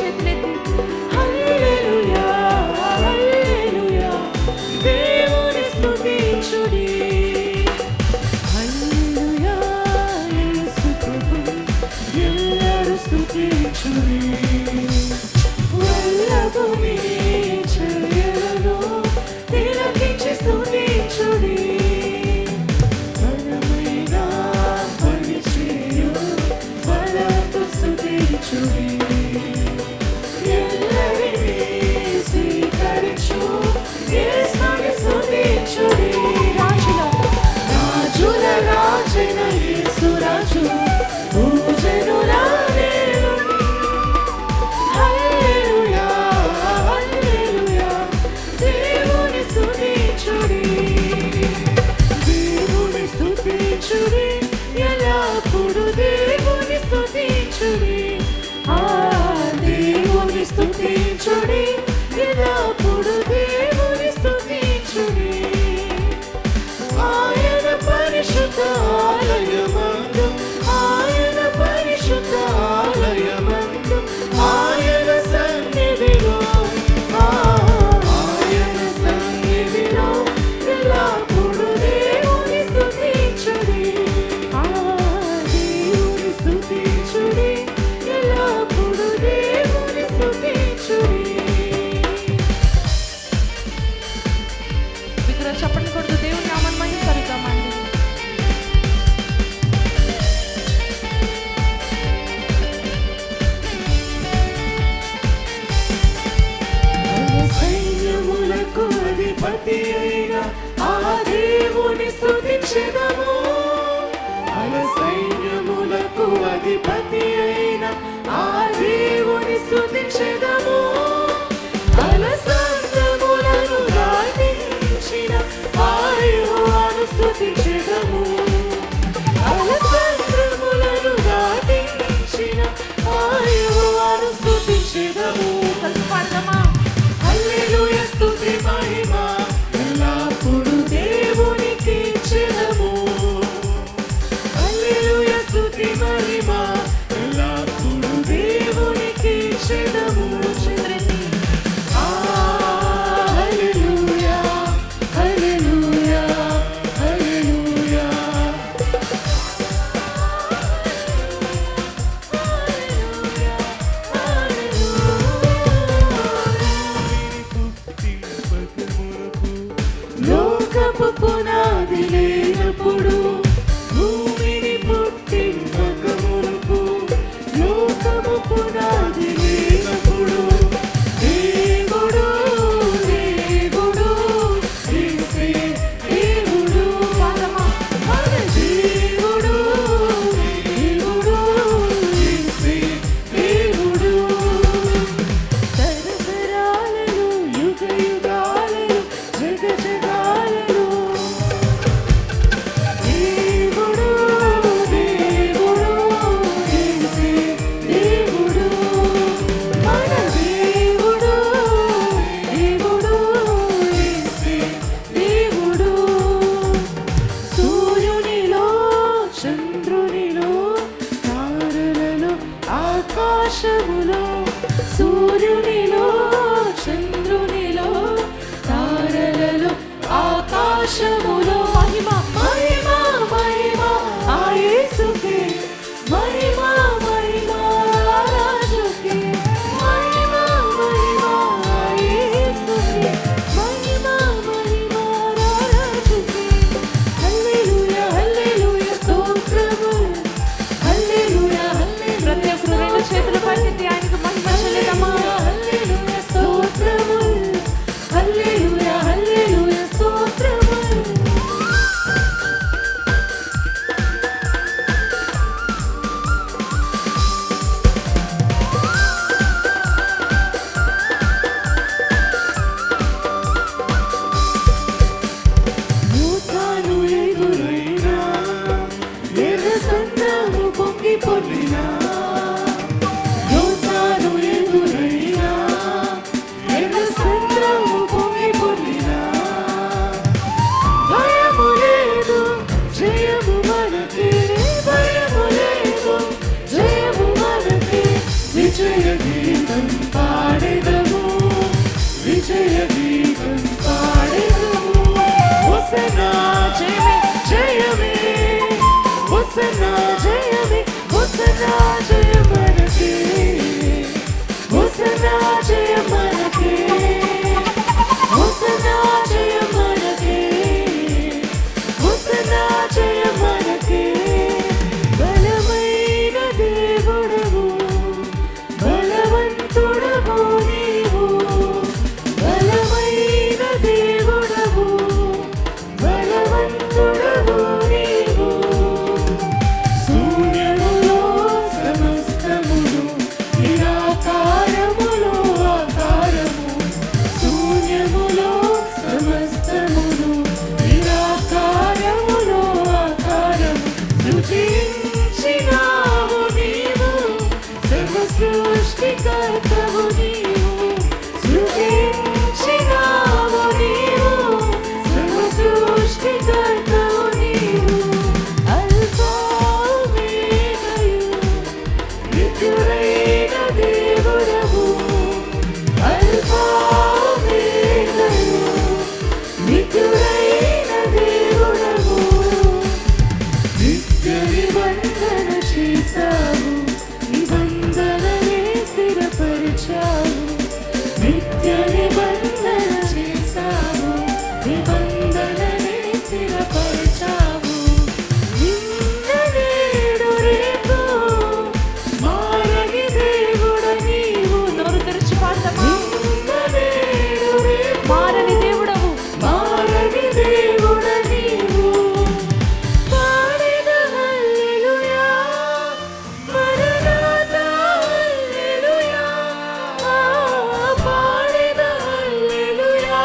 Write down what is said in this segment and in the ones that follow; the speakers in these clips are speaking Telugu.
చేతులెత్తి హల్లెలూయా హల్లెలూయా దేవుని స్తుతించుడి. హల్లెలూయా యేసు ప్రభు ఎల్లరూ స్తుతించుడి. వల్లభుని చర్యలను తిలకించి స్తుతించుడి. బలమైన పని చేయు బలతో స్తుతించుడి. ఎల్లరినీ స్వీకరించు యేసుని స్తుతించుడి. రాజుల రాజైన యేసు రాజు భూజనుల దేవుడు. హల్లెలూయా హల్లెలూయా దేవుని స్తుతించుడి. దేవుని స్తుతించుడి ఎల్లప్పుడు దేవుని స్తుతించుడి. దేవుని స్తుతించుడి ఎల్లప్పుడు దేవుని స్తుతించుడి. ఆయన పరిశుద్ధ ఆలయమందు ఆయన పరిశుద్ధ ఆలయమందు ఆయన సన్నిధిలో ఆయన సన్నిధిలో ఎల్లప్పుడు దేవుని స్తుతించుడి. దేవుని స్తుతించుడి ఎల్లప్పుడు దేవుని స్తుతించుడి. విగ్రహ చప్పట్లు కొడుతూ దేవుని నామాన్ని మహిమపరుద్దామండి. సైన్యములకు అధిపతి అయిన ఆ దేవుని స్తుతించెదము. సైన్యములకు అధిపతి అయిన ఆ దేవుని స్తుతించెదము. అలసంద్రములను దాటించిన ఆ యెహోవాను స్తుతించెదము. అలసంద్రములను దాటించిన ఆ యెహోవాను స్తుతించెదము. కలిసి పాడదామా? హల్లెలూయా స్తుతి మహిమ ఎల్లప్పుడు దేవునికి ఇచ్చెదము. హల్లెలూయా స్తుతి మహిమ ఎల్లప్పుడు దేవునికి ఇచ్చెదము. హల్లెలూయా హల్లెలూయా హల్లెలూయా లోకపు పునాది లేనప్పుడు భూమిని పుట్టింపక మునుపు లోకపు పునాది లేనప్పుడు దేవుడు దేవుడు యేసే దేవుడు. మన దేవుడు దేవుడు యేసే దేవుడు. తరతరాలను యుగ యుగాలను జగ జగాలను దేవుడు దేవుడు యేసే దేవుడు. మన దేవుడు దేవుడు యేసే దేవుడు. సూర్యునిలో చంద్రునిలో తారలలో ఆకాశములో సూర్యునిలో చంద్రునిలో తారలలో ఆకాశములో మహిమ మహిమ మహిమ ఆ యేసుకే మహిమ మహిమ ఆ రాజుకే మహిమ మహిమ ఆ యేసుకే మహిమ మహిమ ఆ రాజుకే. హల్లెలూయా హల్లెలూయా స్తోత్రము హల్లెలూయా హల్లెలూయా. ప్రతి ఒక్కరు రెండు చేతులు పైకెత్తి ఆయనకు మహిమ చెల్లిద్దామా? హల్లెలూయా స్తోత్రము హల్లెలూయా హల్లెలూయా స్తోత్రము విజయ గీతం పాడెదము, విజయ గీతం పాడెదము. హోసన్నా జయమే జయమే, హోసన్నా జయమే, హోసన్నా జయ మనకే, హోసన్నా జయ మనకే, హోసన్నా జయ మనకే, హోసన్నా జయ మనకే. బలమైన దేవుడవు, బలవంతుడవు నీవు, బలమైన దేవుడవు, బలవంతుడవు నీవు. శూన్యములో సమస్తమును, నిరాకారములో ఆకారము, శూన్యములో సమస్తమును, నిరాకారములో ఆకారము. సృజించినావు నీవు, సర్వ సృష్టికర్తవు నీవు, సృజించినావు నీవు, సర్వ సృష్టికర్తవు నీవు. అల్ఫా ఓమేగయు, నిత్యుడైన దేవుడవు, అల్ఫా ఓమేగయు, నిత్యుడైన దేవుడవు. నిత్య నిబంధన చేశావు, నిబంధననే స్థిరపరిచావు, నిత్య నిబంధన చేశావు, నిబంధననే స్థిరపరిచావు. నిన్న నేడు రేపు మారని దేవుడ నీవు. నోరు తెరిచి పాడతామా? నిన్న నేడు రేపు మారని దేవుడవు, మారని దేవుడ నీవు. పాడెద హల్లెలూయా, మరణాతా హల్లెలూయా, పాడెద హల్లెలూయా,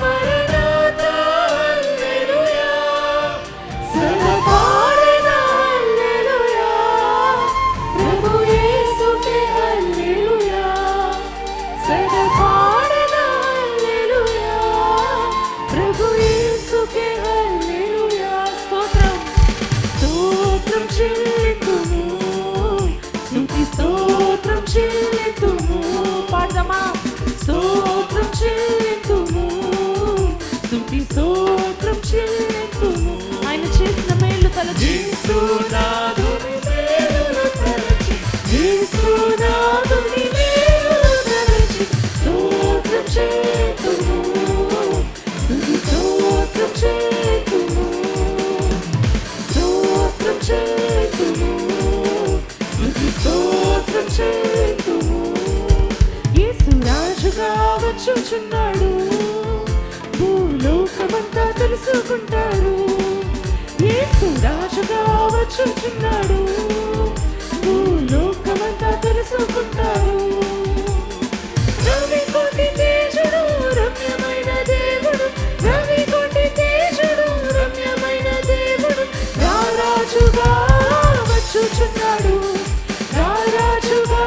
మరణాతా హల్లెలూయా, సదా పాడెద హల్లెలూయా, ప్రభు యేసుకే హల్లెలూయా, సదా పాడెద హల్లెలూయా, ప్రభు యేసుకే హల్లెలూయా. స్తోత్రం స్తోత్రం చెల్లితుము, స్తుతి స్తోత్రం చెల్లితుము. పాడదామా? స్తోత్రం చెల్లితుము, స్తుతి స్తోత్రం చెల్లితుము. ఆయన చేసిన మేలు తలచి, యేసునాథుని మేలులు తలచి, యేసునాథుని మేలులు తలచి, స్తోత్రం చెల్లితుము, స్తుతి స్తోత్రం చెల్లితుము, స్తోత్రం చెల్లితుము, స్తుతి స్తోత్రం చెల్లితుము. యేసు రాజుగా వచ్చుచున్నాడు, భూలోకమంతా తెలుసుకుంటారు. యేసు రాజుగా వచ్చుచున్నాడు, భూలోకమంతా తెలుసుకుంటారు. రవి కోటి తేజుడు, రమ్యమైన దేవుడు, రవి కోటి తేజుడు, రమ్యమైన దేవుడు. రారాజుగా వచ్చుచున్నాడు, రారాజుగా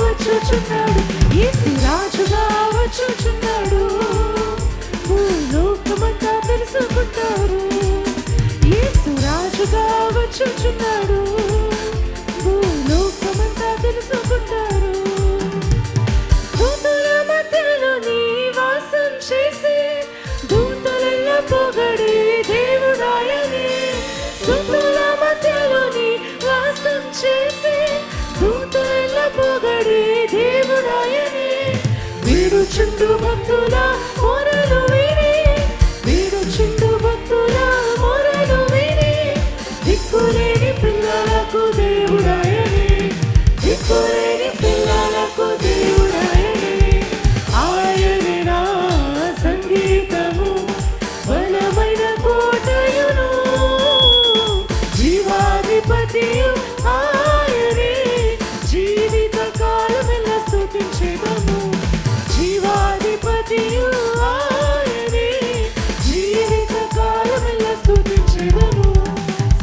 వచ్చుచున్నాడు. యేసు రాజుగా వచ్చుచున్నాడు, భూలోకమంతా తెలుసుకుంటారు. యేసు రాజుగా వచ్చుచున్నాడు, భూలోకమంతా తెలుసుకుంటారు. దూతల మధ్యలో నివాసం చేసే, దూతలెల్ల పొగడే దేవుడాయనే. దూతల మధ్యలో నివాసం చేసే, దూతలెల్ల పొగడే దేవుడాయనే. వీడుచుండు భక్తుల మొరలు విని, వీడుచుండు భక్తుల మొరలు విని, దిక్కులేని పిల్లలకు దేవుడాయనే, దిక్కులేని పిల్లలకు దేవుడాయనే. ఆయనే నా సంగీతము, బలమైన కోటయును, జీవాధిపతియు ఆయనే. జీవిత కాలమెల్ల స్తుతించెదము, జీవాధిపతియు ఆయనే. జీవిత కాలమెల్ల స్తుతించెదము.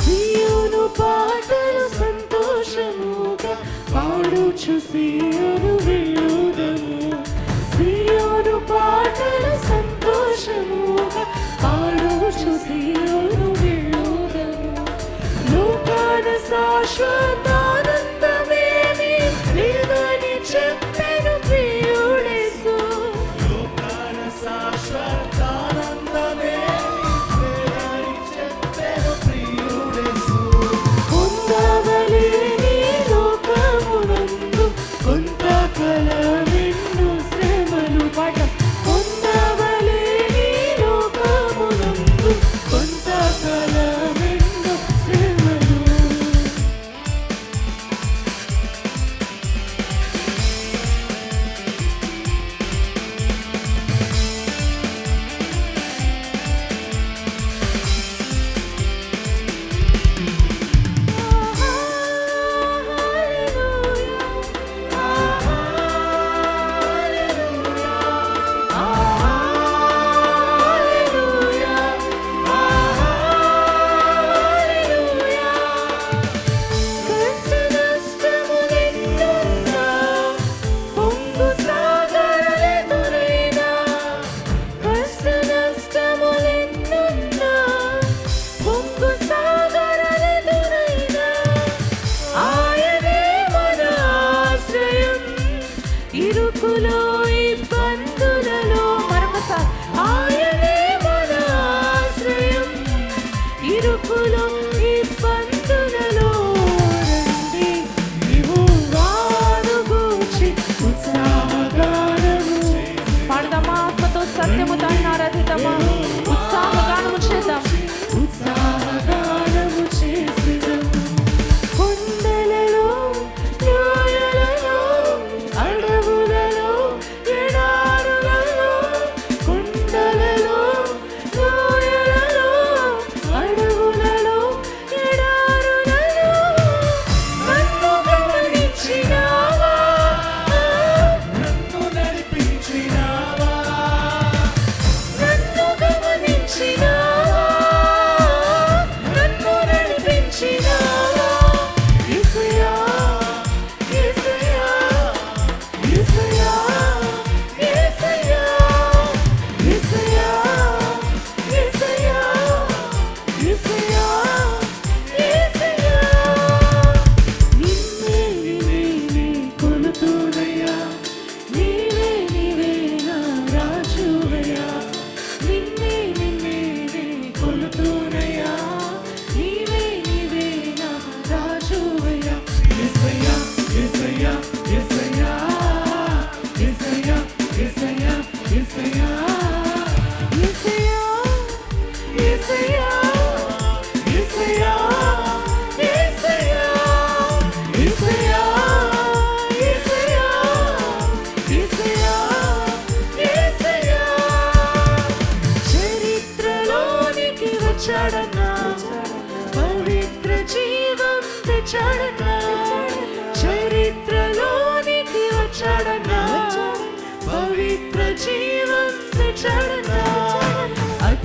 సీయోను పాటలు సంతోషముగా పాడుచు సీయోను వెళ్ళుదము, సీయోను పాటలు సంతోషముగా పాడుచు సీయోను వెళ్ళుదము. లోకాన శాశ్వతానందమేమి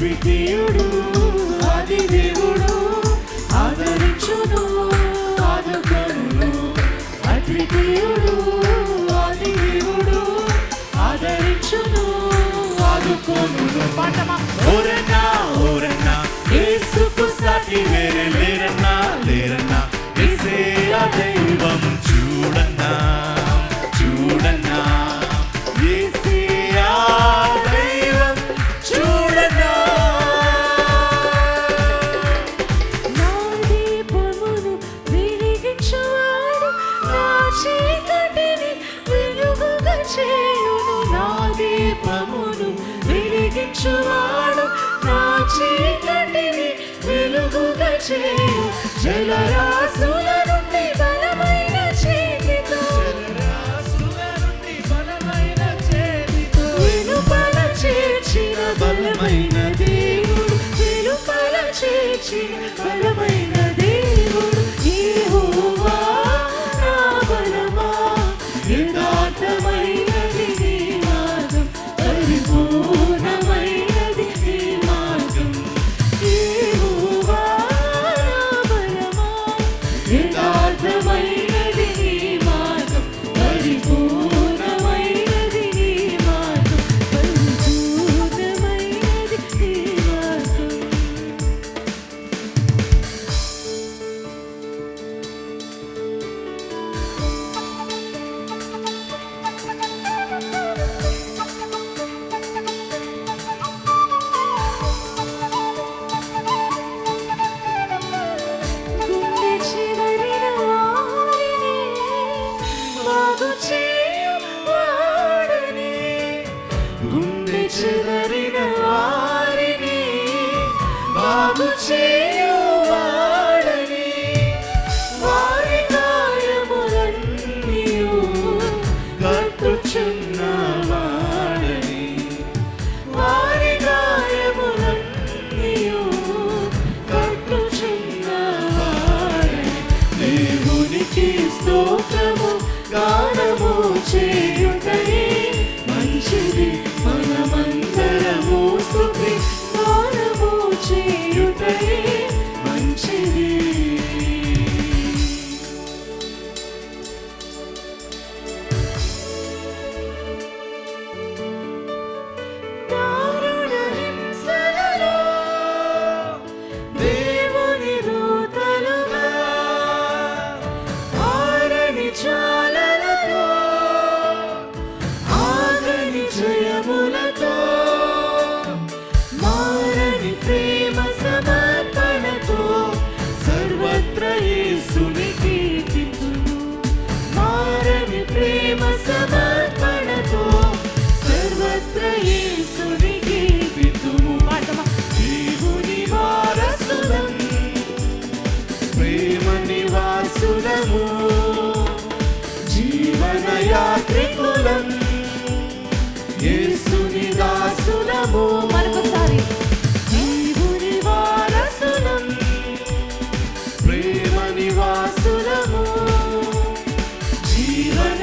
అద్వితీయుడు ఆది దేవుడు ఆదరించును ఆదుకొనును అద్వితీయుడు ఆది దేవుడు ఆదరించును ఆదుకొనును పాఠమా ఓరన్నా ఓరన్నా యేసుకు సాటి వేరే లేరన్నా లేరన్నా యేసయ్య దైవం చూడన్నా చూడన్నా యేసయ్య దైవం చూడన్నా నా దీపమును వెలిగించువాడు నా చీకటిని వెలుగుగా చేయును నా దీపమును వెలిగించువాడు నా చీకటిని వెలుగుగా చేయు జలరాశుల నుండి బలమైన చేతితో వెలుపల చేర్చిన బలమైన దేవుడు వెలుపల చేర్చిన బలమైన దేవుడు యెహోవా నా బలమా యథార్థమైనది నీ మార్గం పరిపూర్ణమైనది నీ మార్గం యెహోవా నా బలమా యథార్థమైనది నీ మార్గం పరిపూర్ణమైనది నీ మార్గం పరిపూర్ణమైనది నీ మార్గం గుండె చెదరిన వారిని బాగు చేయు వాడని గుండె చెదరిన వారిని బాగు చేయు వాడని వారి గాయములన్నీయు కట్టుచున్న వాడని వారి గాయములన్నీయు కట్టుచున్న వాడని దేవునికి స్తోత్రము గానము చేయుటయే మంచిది మనమందరము స్తుతి గానము చేయుటయే మంచిది దారుణ హింసలలో దేవుని దూతలుగా ఆరని జ్వాలలతో ఆగని జయములతో మారని ప్రేమ సమర్పణతో సర్వత్ర యేసుని కీర్తించుము మారని ప్రేమ సమర్పణతో సర్వత్ర యేసుని కీర్తించుము దేవుని వారసులం ప్రేమ నివాసులము జీవన యాత్రికులం యేసుని దాసులము మరొకసారి దేవుని వారసులం ప్రేమ నివాసులము జీవన